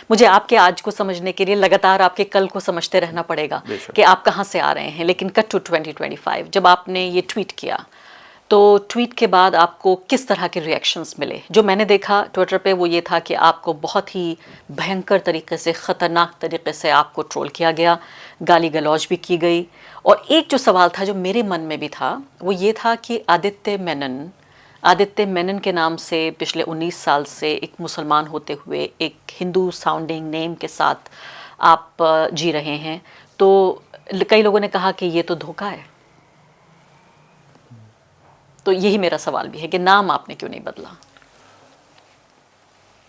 मुझे आपके आज को समझने के लिए लगातार आपके कल को समझते रहना पड़ेगा कि आप कहाँ से आ रहे हैं। लेकिन कट टू 2025, जब आपने ये ट्वीट किया तो ट्वीट के बाद आपको किस तरह के रिएक्शंस मिले? जो मैंने देखा ट्विटर पे वो ये था कि आपको बहुत ही भयंकर तरीके से, ख़तरनाक तरीके से आपको ट्रोल किया गया, गाली गलौज भी की गई। और एक जो सवाल था जो मेरे मन में भी था वो ये था कि आदित्य मेनन के नाम से पिछले 19 साल से एक मुसलमान होते हुए एक हिंदू साउंडिंग नेम के साथ आप जी रहे हैं। तो कई लोगों ने कहा कि ये तो धोखा है। तो यही मेरा सवाल भी है कि नाम आपने क्यों नहीं बदला?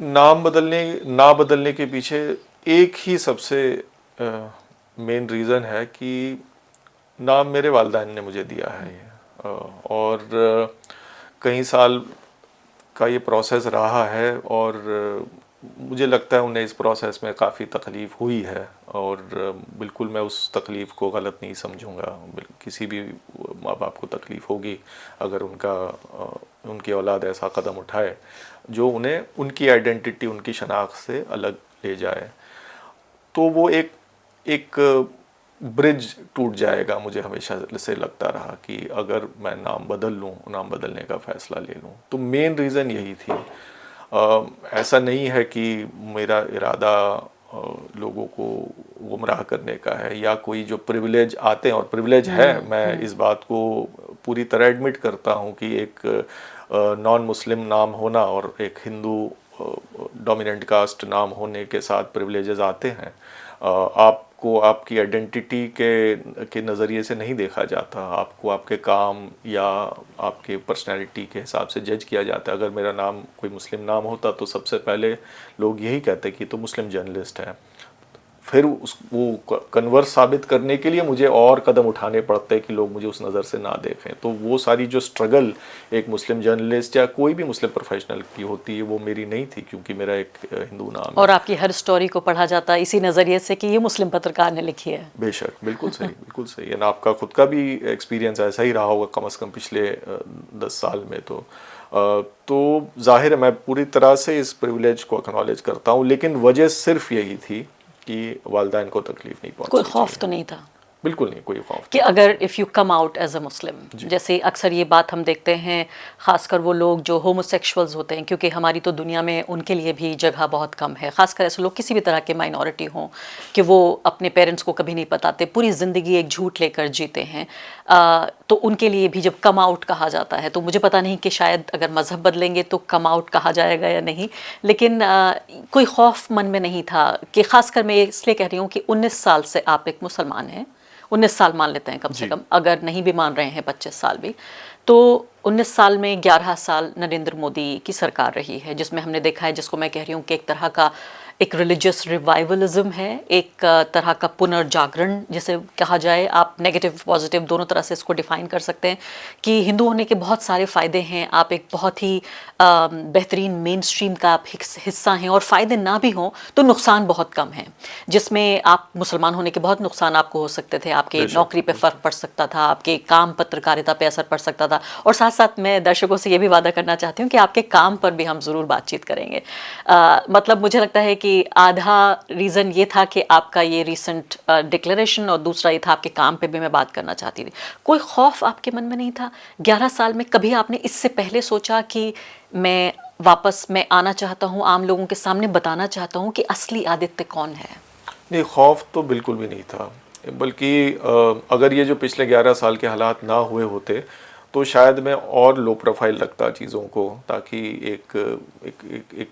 ना बदलने के पीछे एक ही सबसे मेन रीज़न है कि नाम मेरे वालिदैन ने मुझे दिया है ये। और कई साल का ये प्रोसेस रहा है और मुझे लगता है उन्हें इस प्रोसेस में काफ़ी तकलीफ़ हुई है और बिल्कुल मैं उस तकलीफ़ को गलत नहीं समझूंगा। किसी भी माँ बाप को तकलीफ़ होगी अगर उनकी औलाद ऐसा कदम उठाए जो उन्हें उनकी आइडेंटिटी, उनकी शनाख्त से अलग ले जाए, तो वो एक ब्रिज टूट जाएगा। मुझे हमेशा से लगता रहा कि अगर मैं नाम बदल लूँ, नाम बदलने का फ़ैसला ले लूँ, तो मेन रीज़न यही थी। ऐसा नहीं है कि मेरा इरादा लोगों को गुमराह करने का है या कोई जो प्रिविलेज आते हैं, और प्रिविलेज है, मैं इस बात को पूरी तरह एडमिट करता हूँ कि एक नॉन मुस्लिम नाम होना और एक हिंदू डोमिनेंट कास्ट नाम होने के साथ प्रिविलेजेस आते हैं। आपको आपकी आइडेंटिटी के नज़रिए से नहीं देखा जाता, आपको आपके काम या आपके पर्सनैलिटी के हिसाब से जज किया जाता है। अगर मेरा नाम कोई मुस्लिम नाम होता तो सबसे पहले लोग यही कहते कि तो मुस्लिम जर्नलिस्ट है। फिर वो कन्वर्स साबित करने के लिए मुझे और कदम उठाने पड़ते हैं कि लोग मुझे उस नज़र से ना देखें। तो वो सारी जो स्ट्रगल एक मुस्लिम जर्नलिस्ट या कोई भी मुस्लिम प्रोफेशनल की होती है वो मेरी नहीं थी, क्योंकि मेरा एक हिंदू नाम है। और आपकी हर स्टोरी को पढ़ा जाता है इसी नज़रिए से कि ये मुस्लिम पत्रकार ने लिखी है। बेशक, बिल्कुल सही, बिल्कुल सही है ना। आपका खुद का भी एक्सपीरियंस ऐसा ही रहा होगा कम से कम पिछले 10 साल में। तो जाहिर है मैं पूरी तरह से इस प्रिविलेज को एक्नॉलेज करता हूँ, लेकिन वजह सिर्फ यही थी कि वालिदैन को तकलीफ नहीं कोई पहुंचनी खौफ चाहिए। तो नहीं था बिल्कुल नहीं, कोई खौफ कि नहीं था। अगर if you come out as a Muslim, जैसे अक्सर ये बात हम देखते हैं, ख़ासकर वो लोग जो होमोसेक्सुअल्स होते हैं, क्योंकि हमारी तो दुनिया में उनके लिए भी जगह बहुत कम है, ख़ासकर ऐसे लोग किसी भी तरह के माइनॉरिटी हों कि वो अपने पेरेंट्स को कभी नहीं बताते, पूरी ज़िंदगी एक झूठ लेकर जीते हैं। तो उनके लिए भी जब कम आउट कहा जाता है, तो मुझे पता नहीं कि शायद अगर मज़हब बदलेंगे तो कम आउट कहा जाएगा या नहीं, लेकिन कोई खौफ मन में नहीं था कि, ख़ासकर मैं इसलिए कह रही हूँ कि 19 साल से आप एक मुसलमान हैं, 19 साल मान लेते हैं कम से जी। कम, अगर नहीं भी मान रहे हैं 25 साल भी, तो 19 साल में 11 साल नरेंद्र मोदी की सरकार रही है, जिसमें हमने देखा है, जिसको मैं कह रही हूँ कि एक तरह का एक रिलीजियस रिवाइवलिज्म है, एक तरह का पुनर्जागरण जिसे कहा जाए। आप नेगेटिव पॉजिटिव दोनों तरह से इसको डिफाइन कर सकते हैं कि हिंदू होने के बहुत सारे फ़ायदे हैं, आप एक बहुत ही बेहतरीन मेन स्ट्रीम का आप हिस्सा हैं, और फ़ायदे ना भी हों तो नुकसान बहुत कम हैं, जिसमें आप मुसलमान होने के बहुत नुकसान आपको हो सकते थे, आपके बेशक, नौकरी पे फ़र्क पड़ सकता था, आपके काम पत्रकारिता पे असर पड़ सकता था, और साथ साथ मैं दर्शकों से ये भी वादा करना चाहती हूँ कि आपके काम पर भी हम ज़रूर बातचीत करेंगे। मतलब मुझे लगता है कि आधा रीज़न ये था कि आपका ये रिसेंट डिक्लेरेशन, और दूसरा ये था आपके काम पे भी मैं बात करना चाहती थी। कोई खौफ आपके मन में नहीं था 11 साल में? कभी आपने इससे पहले सोचा कि मैं आना चाहता हूँ, आम लोगों के सामने बताना चाहता हूँ कि असली आदित्य कौन है? नहीं, खौफ तो बिल्कुल भी नहीं था। बल्कि अगर ये जो पिछले 11 साल के हालात ना हुए होते तो शायद मैं और लो प्रोफाइल रखता चीज़ों को, ताकि एक एक एक, एक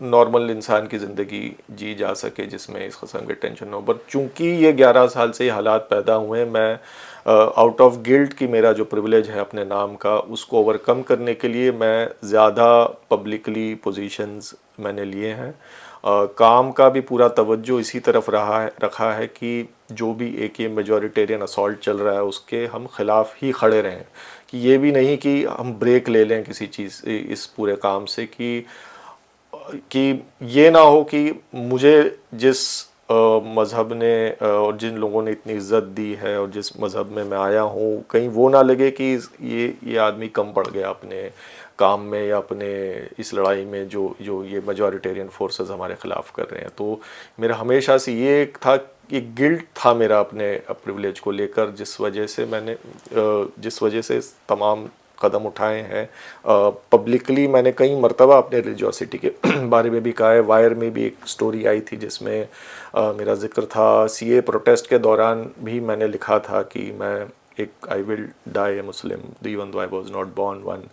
नॉर्मल इंसान की ज़िंदगी जी जा सके जिसमें इस कस्म के टेंशन हो। बट चूंकि ये 11 साल से ये हालात पैदा हुए, मैं आउट ऑफ गिल्ट कि मेरा जो प्रिविलेज है अपने नाम का, उसको ओवरकम करने के लिए मैं ज़्यादा पब्लिकली पोजीशंस मैंने लिए हैं। काम का भी पूरा तवज्जो इसी तरफ रखा है कि जो भी एक ये मेजॉरिटेरियन असॉल्ट चल रहा है उसके हम ख़िलाफ़ ही खड़े रहें, कि ये भी नहीं कि हम ब्रेक ले लें किसी चीज़ इस पूरे काम से, कि ये ना हो कि मुझे जिस मज़हब ने और जिन लोगों ने इतनी इज़्ज़त दी है और जिस मज़हब में मैं आया हूँ, कहीं वो ना लगे कि ये आदमी कम पड़ गया अपने काम में या अपने इस लड़ाई में जो जो ये मेजॉरिटेरियन फोर्सेस हमारे ख़िलाफ़ कर रहे हैं। तो मेरा हमेशा से ये एक था, एक गिल्ट था मेरा अपने प्रिविलेज को लेकर, जिस वजह से तमाम कदम उठाए हैं। पब्लिकली मैंने कई मर्तबा अपने रिलीजियोसिटी के बारे में भी कहा है। वायर में भी एक स्टोरी आई थी जिसमें मेरा जिक्र था। सीए प्रोटेस्ट के दौरान भी मैंने लिखा था कि मैं I will die a Muslim even though I was not born one.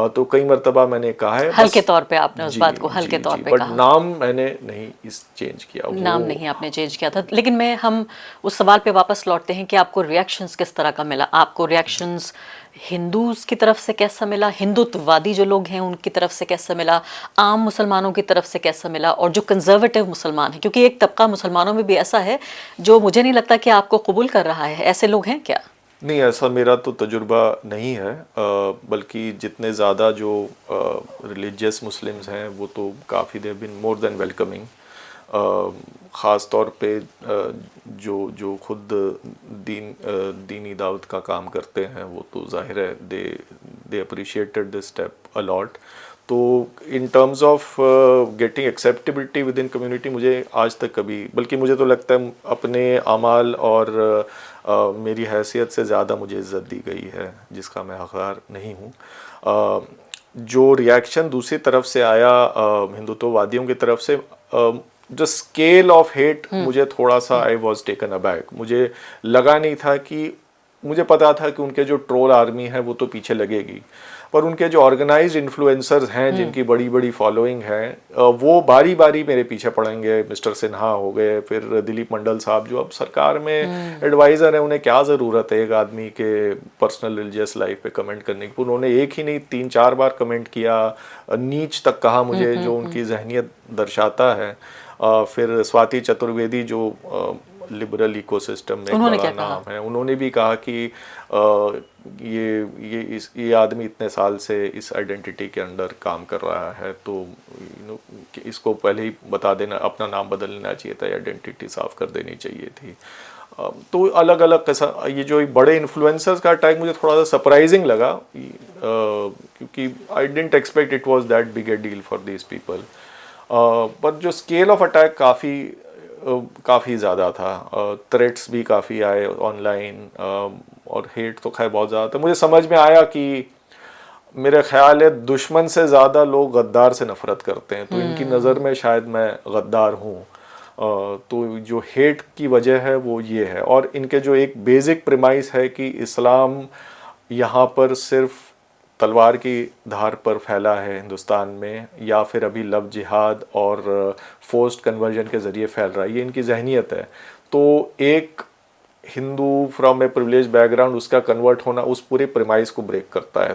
तो कई मर्तबा मैंने कहा है। हल्के तौर पे आपने उस बात को हल्के तौर पे बट कहा। नाम मैंने नहीं इस चेंज किया। नाम नहीं आपने चेंज किया था। लेकिन हम उस सवाल पे वापस लौटते हैं कि आपको रिएक्शंस किस तरह का मिला? आपको रिएक्शंस हिंदूज की तरफ से कैसा मिला, हिंदुत्ववादी जो लोग हैं उनकी तरफ से कैसा मिला, आम मुसलमानों की तरफ से कैसा मिला, और जो कंजर्वेटिव मुसलमान हैं, क्योंकि एक तबका मुसलमानों में भी ऐसा है जो मुझे नहीं लगता कि आपको कबूल कर रहा है, ऐसे लोग हैं क्या? नहीं, ऐसा मेरा तो तजुर्बा नहीं है। बल्कि जितने ज़्यादा जो रिलीजियस मुस्लिम्स हैं वो तो काफ़ी they been more than welcoming. ख़ास तौर पे जो खुद दीनी दावत का काम करते हैं वो तो ज़ाहिर है they appreciated this step a lot. तो in terms of getting acceptability within community मुझे आज तक कभी, बल्कि मुझे तो लगता है अपने अमाल और मेरी हैसियत से ज़्यादा मुझे इज़्ज़त दी गई है जिसका मैं हक़दार नहीं हूँ। जो रिएक्शन दूसरी तरफ से आया हिंदुत्ववादियों की तरफ से, जो स्केल ऑफ हेट मुझे थोड़ा सा आई वॉज टेकन अबैक। मुझे लगा नहीं था कि, मुझे पता था कि उनके जो ट्रोल आर्मी है वो तो पीछे लगेगी, पर उनके जो ऑर्गेनाइज्ड इन्फ्लुएंसर्स हैं जिनकी बड़ी बड़ी फॉलोइंग है वो बारी बारी मेरे पीछे पड़ेंगे। मिस्टर सिन्हा हो गए, फिर दिलीप मंडल साहब जो अब सरकार में एडवाइज़र हैं, उन्हें क्या ज़रूरत है एक आदमी के पर्सनल रिलीजियस लाइफ पे कमेंट करने की। उन्होंने एक ही नहीं 3-4 बार कमेंट किया, नीच तक कहा मुझे, जो उनकी जहनियत दर्शाता है। फिर स्वाति चतुर्वेदी जो लिबरल इकोसिस्टम में बड़ा नाम है, उन्होंने भी कहा कि ये आदमी इतने साल से इस आइडेंटिटी के अंडर काम कर रहा है, तो इसको पहले ही बता देना, अपना नाम बदल लेना चाहिए था, आइडेंटिटी साफ कर देनी चाहिए थी। तो अलग अलग ये जो बड़े इन्फ्लुएंसर्स का अटैक मुझे थोड़ा सा सरप्राइजिंग लगा, क्योंकि I didn't expect it was that big A deal for these people. पर जो स्केल ऑफ अटैक काफ़ी ज़्यादा था। थ्रेट्स भी काफ़ी आए ऑनलाइन, और हेट तो खैर बहुत ज़्यादा था। मुझे समझ में आया कि मेरे ख्याल है दुश्मन से ज़्यादा लोग गद्दार से नफ़रत करते हैं, तो इनकी नज़र में शायद मैं गद्दार हूँ। तो जो हेट की वजह है वो ये है, और इनके जो एक बेसिक प्रीमाइस है कि इस्लाम यहाँ पर सिर्फ तलवार की धार पर फैला है हिंदुस्तान में, या फिर अभी लव जिहाद और फोर्स्ड कन्वर्जन के ज़रिए फैल रहा है, ये इनकी जहनीत है। तो एक Hindu from A privilege background, उसका कन्वर्ट होना उस पूरे प्रीमाइस को ब्रेक करता है।